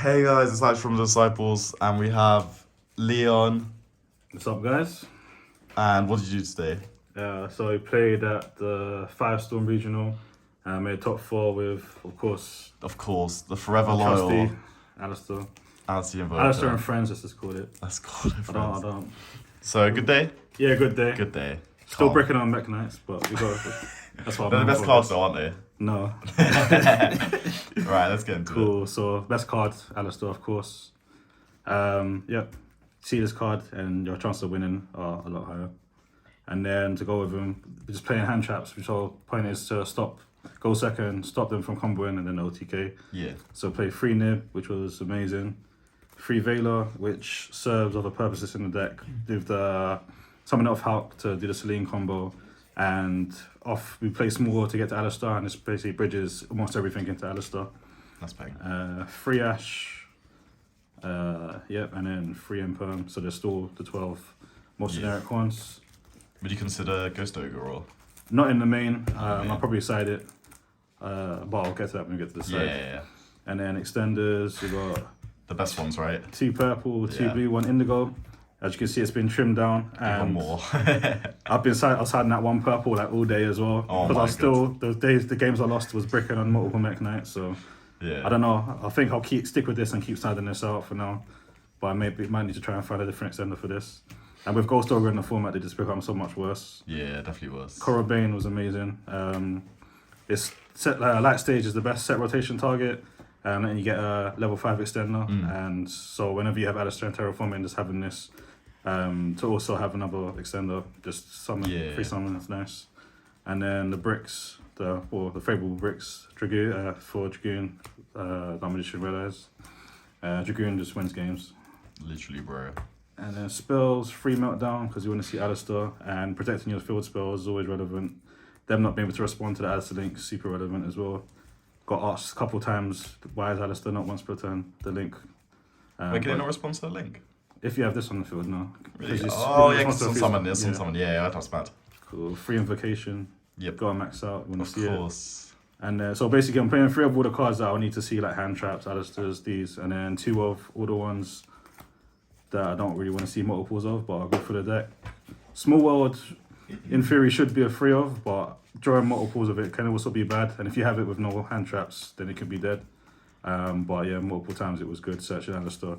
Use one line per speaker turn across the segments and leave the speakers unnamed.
Hey guys, it's Alex from the Disciples, and we have Leon.
What's up, guys?
And what did you do today?
So we played at the FIRESTORM regional. Made top 4 with, of course,
the forever
our
loyal
trusty Alistair.
Alistair
Alistair and friends, let's just call it.
Let's call it
I
friends.
don't.
So good day.
Yeah, good day.
Good day.
Still
Calm.
bricking on Mekk-KNIGHts, but we got. That's what
They're the
I'm
best cards, though, aren't they?
No.
Right, let's get into it.
Cool. So best card, Alistair, of course. Yep. See this card, and your chance of winning are a lot higher. And then to go with them, we're just playing hand traps, which whole point is to go second, stop them from comboing, and then OTK.
Yeah.
So play 3 Nib, which was amazing. 3 Veiler, which serves other purposes in the deck. With the summon off Hulk to do the Celine combo. And we play small to get to Alistair, and this basically bridges almost everything into Alistair.
That's bang.
3 Ash, yep, and then 3 Imperm. So there's still the 12 most generic ones.
Would you consider Ghost Ogre or?
Not in the main. I'll probably side it, but I'll get to that when we get to the side.
Yeah.
And then extenders, we got
The best ones, right?
2 purple, 2
Yeah.
blue, 1 indigo. As you can see, it's been trimmed down.
Even
And
more.
I was hiding that 1 purple like all day as well.
Oh
Because
my
I was still, those days, the games I lost was bricking on multiple Mekk-KNIGHT. So
Yeah.
I don't know. I think I'll stick with this and keep siding this out for now. But I might need to try and find a different extender for this. And with Ghost Ogre in the format, they just become so much worse.
Yeah, definitely was.
Korra Bane was amazing. It's set light stage is the best set rotation target, and you get a level 5 extender. And so whenever you have Alistair and Terraforming, just having this to also have another extender, just summon, free summon, that's nice. And then the bricks, the favorable bricks, Dragoon for Dragoon, Domination Realize. Dragoon just wins games.
Literally, bro.
And then spells, free meltdown, because you want to see Alistair, and protecting your field spells is always relevant. Them not being able to respond to the Alistair link, super relevant as well. Got asked a couple times, why is Alistair not once per turn, the link?
Wait, can they not respond to the link?
If you have this on the field, no.
Really? Oh, yeah, because it's on summon. It's on summon. Yeah, that's bad.
Cool. Free invocation.
Yep.
Got to max out, you want to see
Of course.
it. And so basically, I'm playing 3 of all the cards that I'll need to see, like hand traps, Alistair's, these, and then 2 of all the ones that I don't really want to see multiples of, but I'll go for the deck. Small World, in theory, should be a 3 of, but drawing multiples of it can also be bad. And if you have it with no hand traps, then it could be dead. But yeah, multiple times it was good searching Alistair.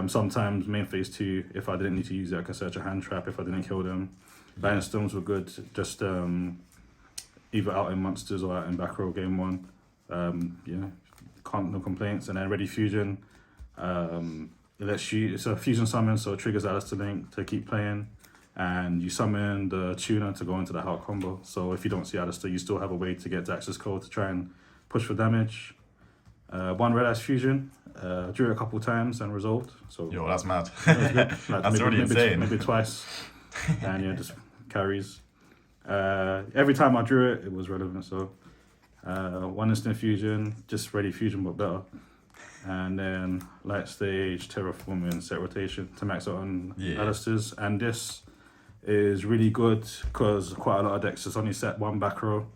Sometimes main phase 2, if I didn't need to use it, I could search a hand trap if I didn't kill them. Lightning Storms were good, just either out in monsters or out in back row game 1. No complaints. And then Ready Fusion. It's a fusion summon, so it triggers Alistair Link to keep playing, and you summon the tuner to go into the Hulk combo. So if you don't see Alistair, you still have a way to get to access code to try and push for damage. 1 Red Ice Fusion, drew it a couple times and resolved. So
Yo, that's mad.
that's
That's already insane.
Maybe twice, and yeah, just carries. Every time I drew it, it was relevant. So 1 Instant Fusion, just Ready Fusion but better. And then light stage, terraforming, set rotation to max out on Alistair's. And this is really good because quite a lot of decks just only set 1 back row,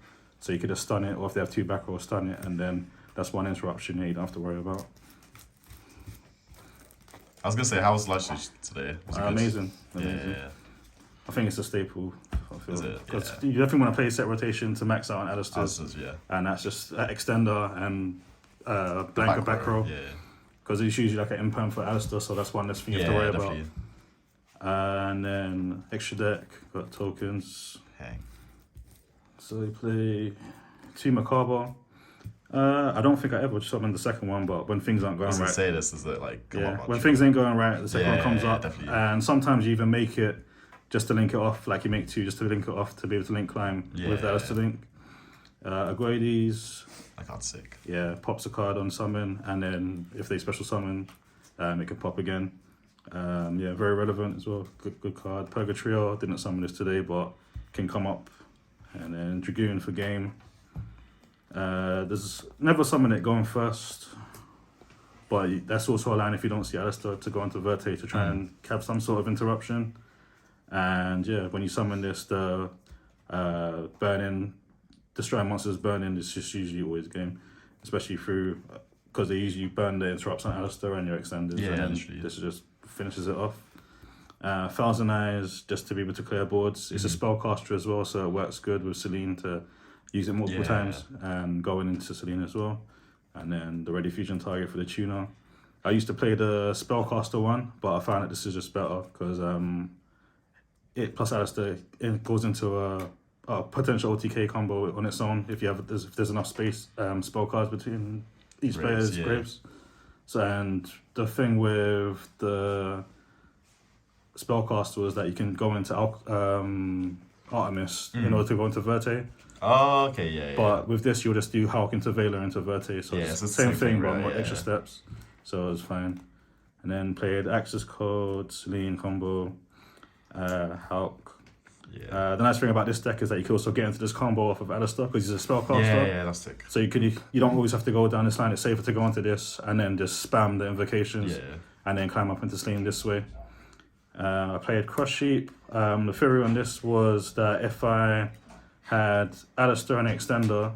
so you could just stun it, or if they have 2 back row, stun it, and then that's 1 interruption you don't have to worry about.
I was gonna say, how was live stage today? Was it good?
Amazing.
Yeah.
I think it's a staple.
Is it?
Because you definitely want to play set rotation to max out on Alistair's,
Yeah.
and that's just extender and blanket back row.
Yeah.
Because it's usually like an imperm for Alistair, so that's one less thing you have to worry about. And then extra deck, got tokens.
Hang.
So we play 2 Macabre. I don't think I ever summoned the second one, but when things aren't going
I was gonna
right.
say this, is it like, come on,
when things ain't going right, the second one comes up.
Definitely.
And sometimes you even make it just to link it off, like you make 2 just to link it off to be able to link climb with the Alistair link. Aguades.
I got sick.
Yeah, pops a card on summon, and then if they special summon, it can pop again. Very relevant as well. Good card. Purgatrio, didn't summon this today, but can come up. And then Dragoon for game. There's never summon it going first, but that's also a line if you don't see Alistair to go into Verte to try and have some sort of interruption. And yeah, when you summon this, the burning, destroying monsters burning is just usually always game, especially through because they usually burn the interrupts on Alistair and your extenders,
Yeah,
and then
literally.
this just finishes it off. Thousand Eyes, just to be able to clear boards. It's a spellcaster as well, so it works good with Celine to use it multiple times and going into Celine as well. And then the Ready Fusion target for the tuner. I used to play the spellcaster one, but I found that this is just better because it plus Alistair, it goes into a potential OTK combo on its own if there's enough space spell cards between each player's graves. So, and the thing with the spellcaster was that you can go into Artemis in order to go into Verte.
Oh, okay, yeah.
But with this, you'll just do Hulk into Veiler into Verte, so it's the same thing, but more extra steps. So it was fine. And then played Access Code, Celine combo, Hulk. The nice thing about this deck is that you can also get into this combo off of Alistair because he's a spellcaster.
Yeah, that's sick.
So you don't always have to go down this line. It's safer to go into this and then just spam the invocations and then climb up into Celine this way. I played Crush Sheep. The theory on this was that if I had Alistair and Extender,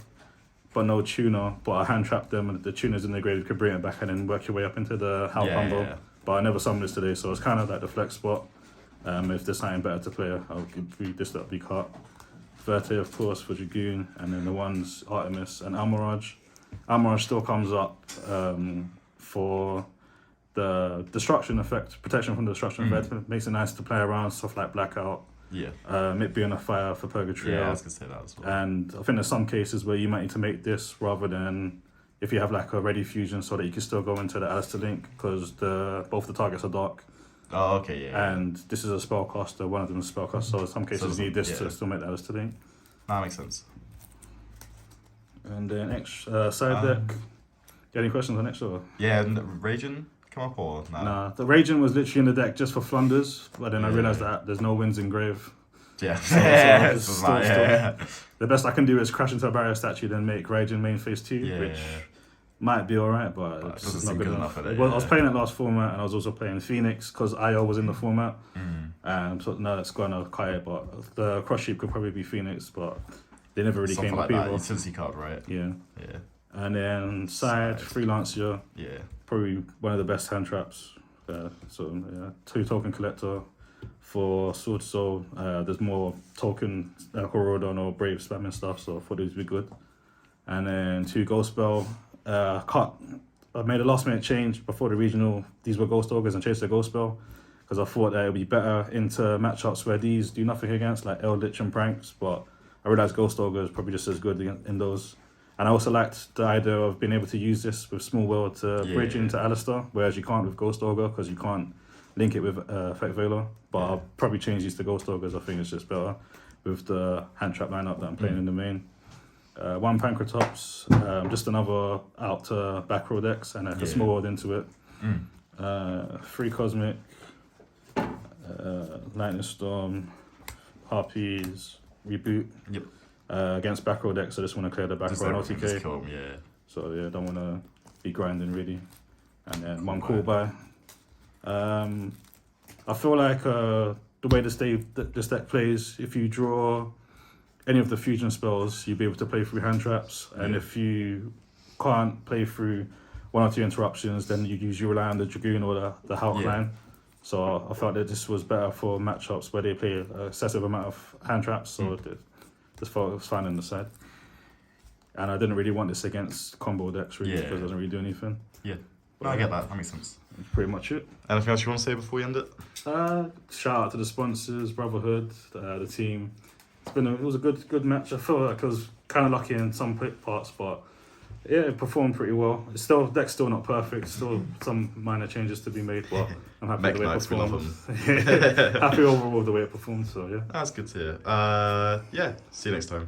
but no tuner, but I hand trapped them and the tuner's in the grave, you could bring it back and then work your way up into the Hal combo. Yeah. But I never summoned this today, so it's kind of like the flex spot. If there's something better to play, I'll give this that'll be cut. Verte, of course, for Dragoon, and then the ones Artemis and Almirage. Almirage still comes up for the destruction effect, protection from the destruction effect. Makes it nice to play around stuff like Blackout. It being a fire for Purgatory.
Yeah, I was gonna say that as well.
And I think there's some cases where you might need to make this rather than if you have like a Ready Fusion so that you can still go into the Alistair link because both the targets are dark.
Oh, okay, yeah.
And this is a spellcaster, one of them is a spellcaster, so in some cases you need this to still make the Alistair link.
That makes sense.
And then side deck. You any questions on extra?
Yeah, Raging come up or nah?
Nah, the Raging was literally in the deck just for Flunders, but then I realised that there's no wins in grave.
Yeah.
The best I can do is crash into a barrier statue, then make Raging main phase 2, which might be alright, but it's not good enough. I was playing it last format, and I was also playing Phoenix because IO was in the format. So no, it's gonna cut it, but the Crush Sheep could probably be Phoenix, but they never really came up either.
Utility card, right?
Yeah. And then side Freelancer.
Yeah.
Probably one of the best hand traps. 2 token collector for Sword Soul. There's more token Horodon or Brave spamming stuff, so I thought these would be good. And then 2 Ghost Spell. I made a last minute change before the regional. These were Ghost Ogres and chased the Ghost Spell because I thought that it would be better into matchups where these do nothing against, like Eldritch and Pranks, but I realized Ghost Ogre is probably just as good in those. And I also liked the idea of being able to use this with Small World to bridge into Alistair, whereas you can't with Ghost Ogre because you can't link it with Effect Veiler. But I'll probably change these to Ghost Ogres. I think it's just better with the hand trap lineup that I'm playing in the main. 1 Pancratops, just another out to back row decks and a Small World into it. 3 Cosmic, Lightning Storm, Harpies, Reboot. Against back row decks, I just want to clear the back row and OTK. So I don't want to be grinding really. And then 1 Call By. I feel like the way this deck plays, if you draw any of the fusion spells, you'll be able to play through hand traps. And if you can't play through 1 or 2 interruptions, then you usually rely on the Dragoon or the Hulk line. So I felt that this was better for matchups where they play an excessive amount of hand traps. So just thought it was fine on the side. And I didn't really want this against combo decks really because it doesn't really do anything.
No, I get that. That makes sense.
That's pretty much it.
Anything else you want to say before we end it?
Shout out to the sponsors, Brotherhood, the team. It was a good match. I feel like I was kind of lucky in some parts, but it performed pretty well. Deck's still not perfect. Still some minor changes to be made, but I'm happy with the way it performed. Happy overall with the way it performed. So yeah,
that's good to hear. See you next time.